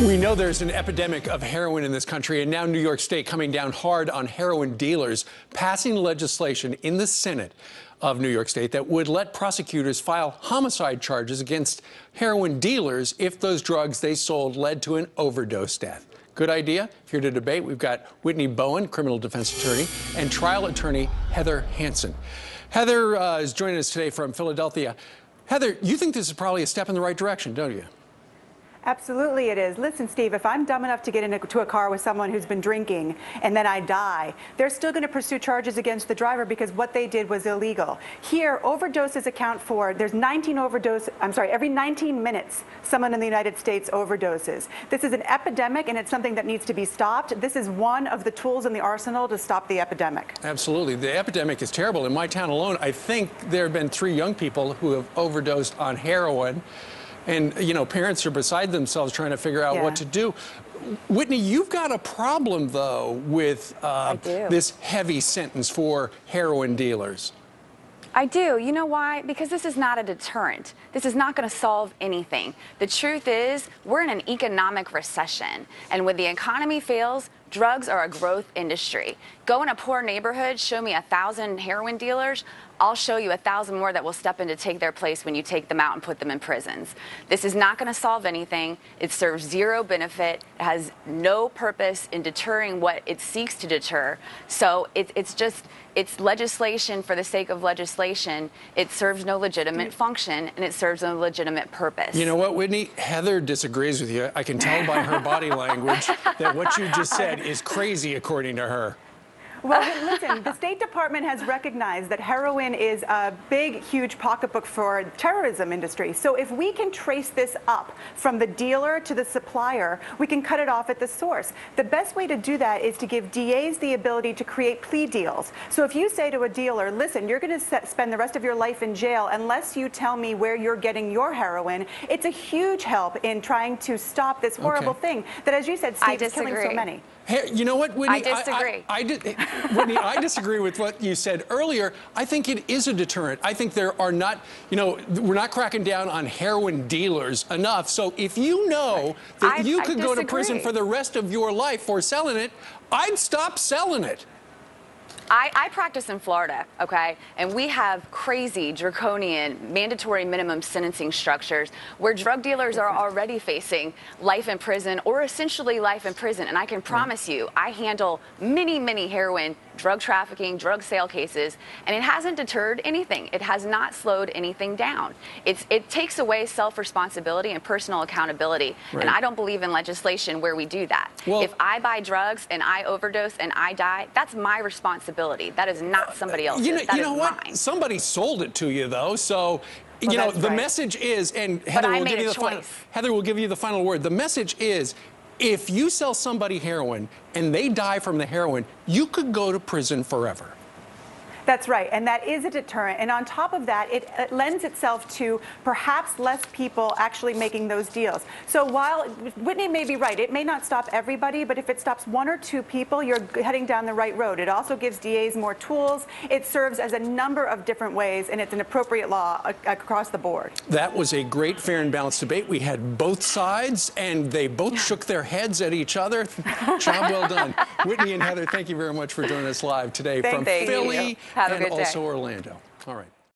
We know there's an epidemic of heroin in this country, and now New York State coming down hard on heroin dealers, passing legislation in the Senate of New York State that would let prosecutors file homicide charges against heroin dealers if those drugs they sold led to an overdose death. Good idea? Here to debate, we've got Whitney Boan, criminal defense attorney, and trial attorney Heather Hansen. Heather is joining us today from Philadelphia. Heather, you think this is probably a step in the right direction, don't you? Absolutely it is. Listen, Steve, if I'm dumb enough to get into a car with someone who's been drinking and then I die, they're still going to pursue charges against the driver because what they did was illegal. Here, overdoses account for, every 19 minutes, someone in the United States overdoses. This is an epidemic and it's something that needs to be stopped. This is one of the tools in the arsenal to stop the epidemic. Absolutely. The epidemic is terrible. In my town alone, I think there have been 3 young people who have overdosed on heroin. And, you know, parents are beside themselves trying to figure out what to do. Whitney, you've got a problem, though, with this heavy sentence for heroin dealers. I do. You know why? Because this is not a deterrent. This is not going to solve anything. The truth is, we're in an economic recession. And when the economy fails, drugs are a growth industry. Go in a poor neighborhood, show me 1,000 heroin dealers, I'll show you 1,000 more that will step in to take their place when you take them out and put them in prisons. This is not going to solve anything. It serves zero benefit. It has no purpose in deterring what it seeks to deter. So it's legislation for the sake of legislation. It serves no legitimate function, and it serves no legitimate purpose. You know what, Whitney? Heather disagrees with you. I can tell by her body language that what you just said is crazy, according to her. Well, listen, the State Department has recognized that heroin is a big, huge pocketbook for the terrorism industry. So if we can trace this up from the dealer to the supplier, we can cut it off at the source. The best way to do that is to give DAs the ability to create plea deals. So if you say to a dealer, listen, you're going to spend the rest of your life in jail unless you tell me where you're getting your heroin, it's a huge help in trying to stop this horrible thing that, as you said, Steve, is killing so many. Hey, you know what, Whitney? I disagree. Whitney, I disagree with what you said earlier. I think it is a deterrent. I think there are not, you know, we're not cracking down on heroin dealers enough. So if you know that you could go to prison for the rest of your life for selling it, I'd stop selling it. I practice in Florida, okay, and we have crazy, draconian, mandatory minimum sentencing structures where drug dealers are already facing life in prison or essentially life in prison. And I can promise you, I handle many, many heroin, drug trafficking, drug sale cases, and it hasn't deterred anything. It has not slowed anything down. It takes away self-responsibility and personal accountability, and I don't believe in legislation where we do that. Well, if I buy drugs and I overdose and I die, that's my responsibility. That is not somebody else's. You know what? Mine. Somebody sold it to you, though, so... You know, the message is, and Heather will give you Heather will give you the final word. The message is, if you sell somebody heroin and they die from the heroin, you could go to prison forever. That's right, and that is a deterrent. And on top of that, it lends itself to perhaps less people actually making those deals. So while Whitney may be right, it may not stop everybody, but if it stops 1 or 2 people, you're heading down the right road. It also gives DAs more tools. It serves as a number of different ways, and it's an appropriate law across the board. That was a great, fair, and balanced debate. We had both sides, and they both shook their heads at each other. Job well done. Whitney and Heather, thank you very much for joining us live today from Philly. Have a good and day. also Orlando. All right.